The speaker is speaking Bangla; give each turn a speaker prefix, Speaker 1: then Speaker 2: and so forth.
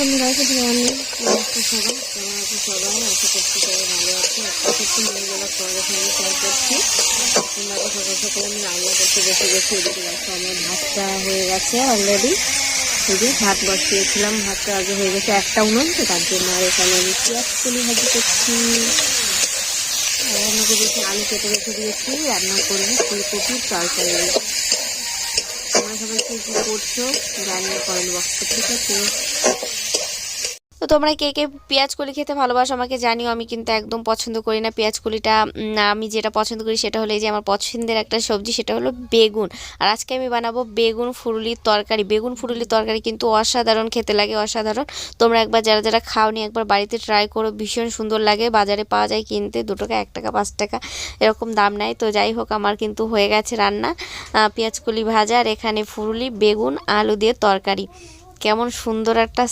Speaker 1: বন্ধুরা, সবাই আশা করছি সবাই আশা করছি সবাই ভালো আছে। একটা ছোট্ট মেয়েগুলো তোমাদের সঙ্গে শেয়ার করছি। তোমরা সকাল সকাল আমি রান্না করতে বসে গেছি। এদিকে দেখো আমার ভাতটা হয়ে গেছে অলরেডি। এই যে ভাত বসিয়েছিলাম, ভাতটা আগে হয়ে গেছে, একটা উনুন তো তার জন্য। আর এখানে আমি পেঁয়াজ কলি ভাজি করছি, রান্না করেছি, আলু কেটে রেখে দিয়েছি, রান্না করবো ফুলকপির তরকারি। তোমরা সবাই কি কি করছো জানিয়ে কমেন্ট বক্সে, ঠিক আছে?
Speaker 2: তো তোমরা কে কে পেঁয়াজ কলি খেতে ভালোবাসো আমাকে জানিও। আমি কিন্তু একদম পছন্দ করি না পেঁয়াজ কলিটা। আমি যেটা পছন্দ করি সেটা হলো এই যে আমার পছন্দের একটা সবজি, সেটা হলো বেগুন। আর আজকে আমি বানাবো বেগুন ফুরুলির তরকারি। বেগুন ফুরুলির তরকারি কিন্তু অসাধারণ খেতে লাগে, অসাধারণ। তোমরা একবার যারা যারা খাওনি একবার বাড়িতে ট্রাই করো, ভীষণ সুন্দর লাগে। বাজারে পাওয়া যায় কিনতে 2 টাকা 1 টাকা 5 টাকা এরকম দাম নেয়। তো যাই হোক, আমার কিন্তু হয়ে গেছে রান্না, পেঁয়াজ কলি ভাজা, আর এখানে ফুরুলি বেগুন আলু দিয়ে তরকারি। কেমন সুন্দর একটা